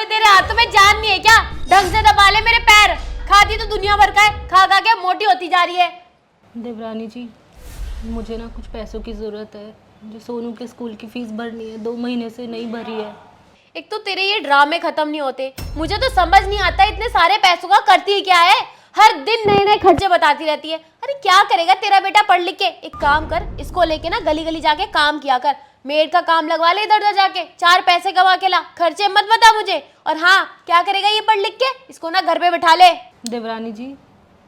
तेरे हाथों में जान नहीं है क्या? ढंग से दबा ले मेरे पैर। खाती तो दुनिया भर का है, खा खा के मोटी होती जा रही है। देवरानी जी, मुझे ना कुछ पैसों की ज़रूरत है। मुझे सोनू के स्कूल की फ़ीस भरनी है, 2 महीने से नहीं भरी है। एक तो तेरे ये ड्रामे खत्म नहीं होते। मुझे तो समझ नहीं आता इतने सारे पैसों का करती क्या है। हर दिन नए नए खर्चे बताती रहती है। अरे क्या करेगा तेरा बेटा पढ़ लिख के? एक काम कर, इसको लेके ना गली गली जाके काम किया कर। मेड का काम लगवा ले इधर उधर जाके, 4 पैसे कमा के ला। खर्चे मत बता मुझे। और हाँ, क्या करेगा ये पढ़ लिख के? इसको ना घर पे बिठा ले। देवरानी जी,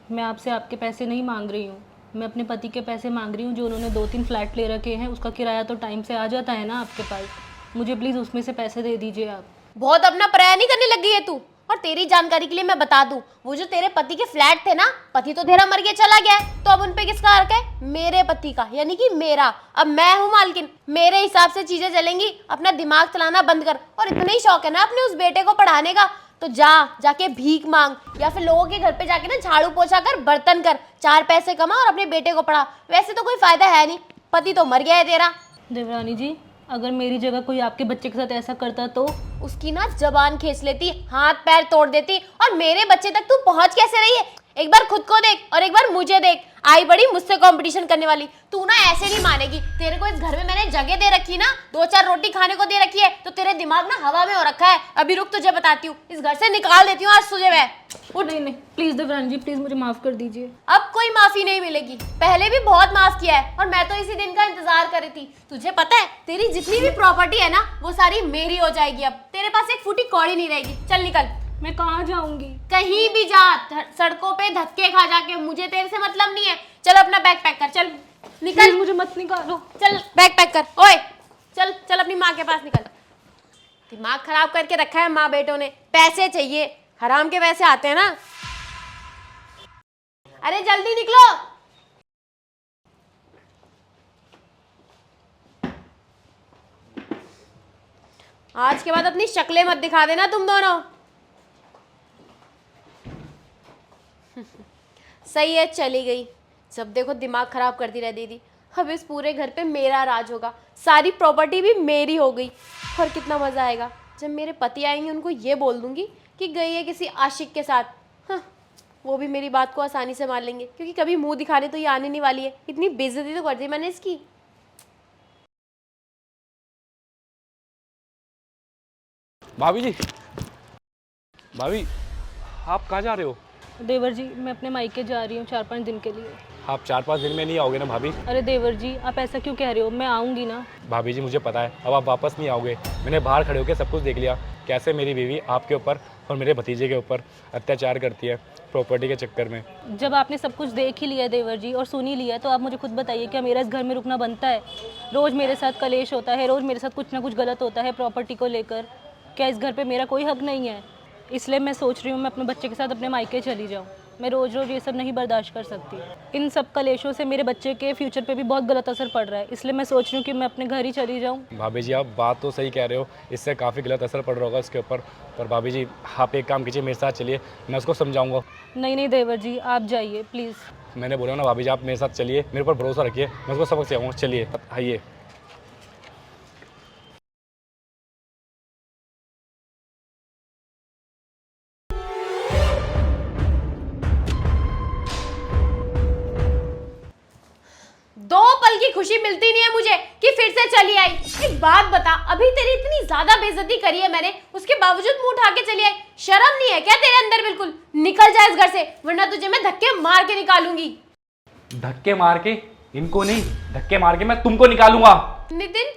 मैं आपसे आपके पैसे नहीं मांग रही हूँ, मैं अपने पति के पैसे मांग रही हूँ। जो उन्होंने 2-3 फ्लैट ले रखे हैं, उसका किराया तो टाइम से आ जाता है ना आपके पास। मुझे प्लीज़ उसमें से पैसे दे दीजिए आप। बहुत अपना पराया नहीं करने लग गई है तू। और तेरी जानकारी के लिए मैं बता दूं, वो जो तेरे पति के फ्लैट थे ना, पति तो तेरा मर के चला गया है, तो अब उन पे किसका हक है? मेरे पति का, यानी कि मेरा। अब मैं हूँ मालकिन, मेरे हिसाब से चीजें चलेंगी। अपना दिमाग चलाना बंद कर। और इतना ही शौक है ना अपने उस बेटे को पढ़ाने का, तो जाके भीख मांग, या फिर लोगों के घर पे जाके ना झाड़ू पोछा कर, बर्तन कर, 4 पैसे कमा और अपने बेटे को पढ़ा। वैसे तो कोई फायदा है नहीं, पति तो मर गया है तेरा। देवरानी जी, अगर मेरी जगह कोई आपके बच्चे के साथ ऐसा करता तो? उसकी ना जबान खींच लेती, हाथ पैर तोड़ देती। और मेरे बच्चे तक तू पहुंच कैसे रही है? एक बार खुद को देख और एक बार मुझे देख। आई बड़ी मुझसे कंपटीशन करने वाली। तू ना ऐसे नहीं मानेगी। तेरे को इस घर में मैंने जगह दे रखी ना, 2-4 रोटी खाने को दे रखी है, तो तेरे दिमाग ना हवा में हो रखा है। अभी रुक, तुझे बताती हूँ। इस घर से निकाल देती हूँ आज तुझे मैं। नहीं नहीं, प्लीज़ देवरानी जी, प्लीज़ मुझे माफ़ कर दीजिए। अब कोई माफी नहीं मिलेगी। पहले भी बहुत माफ किया है, और मैं तो इसी दिन का इंतजार कर रही थी। तुझे पता है, तेरी जितनी भी प्रॉपर्टी है ना, वो सारी मेरी हो जाएगी। अब तेरे पास एक फूटी कौड़ी नहीं रहेगी। चल निकल। मैं कहाँ जाऊँगी? कहीं भी जा, सड़कों पे धक्के खा जाके, मुझे तेरे से मतलब नहीं है। चल अपना बैग पैक कर, चल निकल। मुझे मत निकालो। चल बैग पैक कर। ओए चल चल, अपनी माँ के पास निकल। दिमाग खराब करके रखा है माँ बेटों ने। पैसे चाहिए, हराम के पैसे आते हैं ना। अरे जल्दी निकलो। आज के बाद अपनी शक्लें मत दिखा देना तुम दोनों। सही है, चली गई। जब देखो दिमाग खराब करती रहती थी। अब इस पूरे घर पे मेरा राज होगा, सारी प्रॉपर्टी भी मेरी हो गई। और कितना मजा आएगा जब मेरे पति आएंगे, उनको ये बोल दूंगी कि गई है किसी आशिक के साथ। हाँ, वो भी मेरी बात को आसानी से मान लेंगे, क्योंकि कभी मुंह दिखाने तो ये आने नहीं वाली है। इतनी बेइज्जती तो कर दी मैंने इसकी। भाभी जी, भाभी आप कहाँ जा रहे हो? देवर जी, मैं अपने मायके जा रही हूँ 4-5 दिन के लिए। आप 4-5 दिन में नहीं आओगे ना भाभी? अरे देवर जी, आप ऐसा क्यों कह रहे हो? मैं आऊँगी ना। भाभी जी मुझे पता है अब आप वापस नहीं आओगे। मैंने बाहर खड़े होकर सब कुछ देख लिया, कैसे मेरी बीवी आपके ऊपर और मेरे भतीजे के ऊपर अत्याचार करती है प्रॉपर्टी के चक्कर में। जब आपने सब कुछ देख ही लिया है देवर जी, और सुन ही लिया है, तो आप मुझे खुद बताइए, क्या मेरा इस घर में रुकना बनता है? रोज़ मेरे साथ कलेश होता है, रोज़ मेरे साथ कुछ ना कुछ गलत होता है प्रॉपर्टी को लेकर। क्या इस घर पे मेरा कोई हक नहीं है? इसलिए मैं सोच रही हूँ मैं अपने बच्चे के साथ अपने मायके चली जाऊँ। मैं रोज़ रोज़ ये सब नहीं बर्दाश्त कर सकती। इन सब कलेशों से मेरे बच्चे के फ्यूचर पे भी बहुत गलत असर पड़ रहा है, इसलिए मैं सोच रही हूँ कि मैं अपने घर ही चली जाऊँ। भाभी जी आप बात तो सही कह रहे हो, इससे काफ़ी गलत असर पड़ रहा होगा उसके ऊपर। पर भाभी जी आप एक काम कीजिए, मेरे साथ चलिए, मैं उसको समझाऊंगा। नहीं नहीं देवर जी, आप जाइए प्लीज़। मैंने बोला ना भाभी जी, आप मेरे साथ चलिए, मेरे ऊपर भरोसा रखिए, मैं उसको सबक सिखाऊंगा। चलिए आइए। दो पल की खुशी मिलती नहीं है मुझे कि फिर से चली आई। एक बात बता, अभी तेरी इतनी ज्यादा बेइज्जती करी है मैंने, उसके बावजूद मुंह उठा के चली आई। शर्म नहीं है क्या तेरे अंदर? बिल्कुल निकल जा इस घर से, वरना तुझे मैं धक्के मार के निकालूंगी। धक्के मार के? इनको नहीं, धक्के मार के मैं तुमको निकालूंगा। नितिन,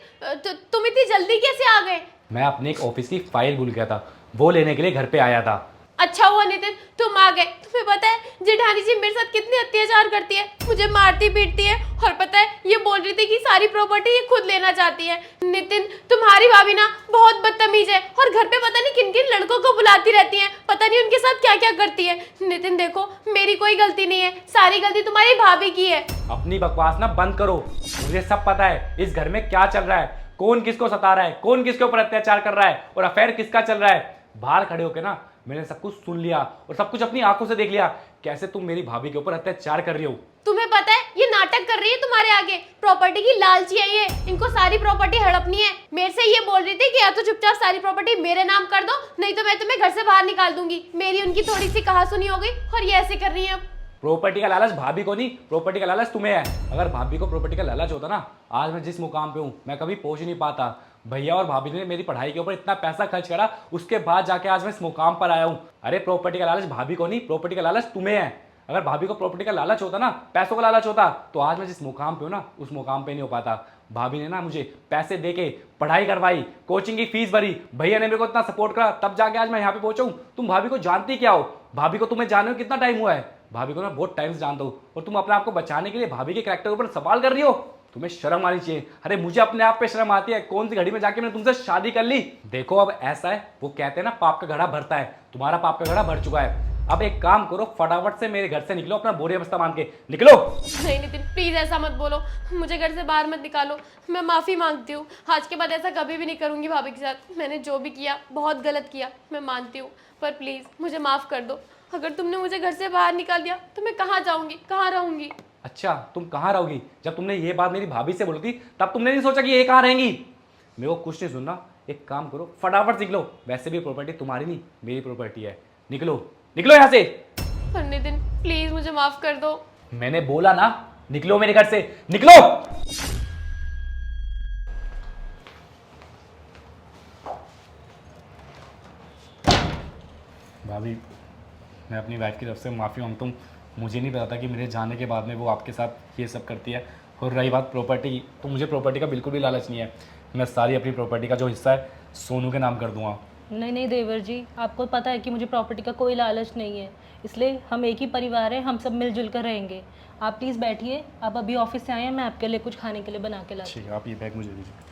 तुम इतनी जल्दी कैसे आ गए? मैं अपने एक ऑफिस की फाइल भूल गया था, वो लेने के लिए घर पे आया था। अच्छा हुआ नितिन तुम आ गए। तुम्हें पता है जेठानी जी मेरे साथ कितने अत्याचार करती है, मुझे मारती पीटती है, और पता है ये बोल रही थी कि सारी प्रॉपर्टी ये खुद लेना चाहती है। नितिन, तुम्हारी भाभी ना बहुत बदतमीज है, और घर पे पता नहीं किन किन लड़कों को बुलाती रहती है, पता नहीं उनके साथ क्या क्या करती है। नितिन देखो, मेरी कोई गलती नहीं है, सारी गलती तुम्हारी भाभी की है। अपनी बकवास ना बंद करो, मुझे सब पता है इस घर में क्या चल रहा है, कौन किसको सता रहा है, कौन किसके ऊपर अत्याचार कर रहा है, और अफेयर किसका चल रहा है। बाहर खड़े होके ना मैंने सब कुछ सुन लिया और सब कुछ अपनी आंखों से देख लिया, कैसे तुम मेरी भाभी के ऊपर अत्याचार कर रही हो। तुम्हें पता है ये नाटक कर रही है तुम्हारे आगे। प्रॉपर्टी की लालची है ये, इनको सारी प्रॉपर्टी हड़पनी है। मेरे से ये बोल रही थी कि या तो चुपचाप सारी प्रॉपर्टी मेरे नाम कर दो, नहीं तो मैं तुम्हें घर से बाहर निकाल दूंगी। मेरी उनकी थोड़ी सी कहा सुनी हो गई और ये ऐसे कर रही है अब। प्रॉपर्टी का लालच भाभी को नहीं, प्रॉपर्टी का लालच तुम्हें है। अगर भाभी को प्रॉपर्टी का लालच होता ना, आज मैं जिस मुकाम पे हूँ मैं कभी पहुंच ही नहीं पाता। भैया और भाभी ने मेरी पढ़ाई के ऊपर इतना पैसा खर्च करा, उसके बाद जाके आज मैं इस मुकाम पर आया हूँ। अरे प्रॉपर्टी का लालच भाभी को नहीं, प्रॉपर्टी का लालच तुम्हें है। अगर भाभी को प्रॉपर्टी का लालच होता ना, पैसों का लालच होता, तो आज मैं जिस मुकाम पे हूँ ना, उस मुकाम पे नहीं हो पाता। भाभी ने ना मुझे पैसे दे के पढ़ाई करवाई, कोचिंग की फीस भरी, भैया ने मेरे को इतना सपोर्ट करा, तब जाके आज मैं यहाँ पे पहुंचा हूँ। तुम भाभी को जानती क्या हो? भाभी को तुम्हें जाने को कितना टाइम हुआ है? भाभी को मैं बहुत टाइम से जानता हूँ, और तुम अपने आप को बचाने के लिए भाभी के कैरेक्टर के ऊपर सवाल कर रही हो। तुम्हें शर्म आनी चाहिए। अरे मुझे अपने आप पे शर्म आती है, कौन सी घड़ी में जाके मैंने तुमसे शादी कर ली। देखो अब ऐसा है, वो कहते हैं ना पाप का घड़ा भरता है, तुम्हारा पाप का घड़ा भर चुका है। अब एक काम करो, फटाफट से मेरे घर से निकलो, अपना बोरिया बस्ता मान के निकलो। नहीं नितिन प्लीज ऐसा मत बोलो, मुझे घर से बाहर मत निकालो। मैं माफी मांगती हूँ, आज के बाद ऐसा कभी भी नहीं करूंगी भाभी के साथ। मैंने जो भी किया बहुत गलत किया, मैं मानती हूँ, पर प्लीज मुझे माफ कर दो। अगर तुमने मुझे घर से बाहर निकाल दिया तो मैं कहाँ जाऊंगी, कहाँ रहूंगी? अच्छा तुम कहाँ रहोगी? जब तुमने ये बात मेरी भाभी से बोली थी तब तुमने नहीं सोचा कि ये कहाँ रहेंगी? मेरे को कुछ नहीं सुनना, एक काम करो फटाफट से निकलो। वैसे भी प्रॉपर्टी तुम्हारी नहीं मेरी प्रॉपर्टी है, निकलो निकलो यहाँ से। पर नितिन प्लीज मुझे माफ कर दो। मैंने बोला ना निकलो मेरे घर से, निकलो। भाभी मैं अपनी वाइफ की तरफ से माफ़ी मांगता हूँ। मुझे नहीं पता था कि मेरे जाने के बाद में वो आपके साथ ये सब करती है। और रही बात प्रॉपर्टी की, तो मुझे प्रॉपर्टी का बिल्कुल भी लालच नहीं है। मैं सारी अपनी प्रॉपर्टी का जो हिस्सा है सोनू के नाम कर दूंगा। नहीं नहीं देवर जी, आपको पता है कि मुझे प्रॉपर्टी का कोई लालच नहीं है, इसलिए हम एक ही परिवार है, हम सब मिलजुल कर रहेंगे। आप प्लीज़ बैठिए, आप अभी ऑफिस से आए हैं, मैं आपके लिए कुछ खाने के लिए बना के लाती हूँ। ठीक है, आप ये बैग मुझे दीजिए।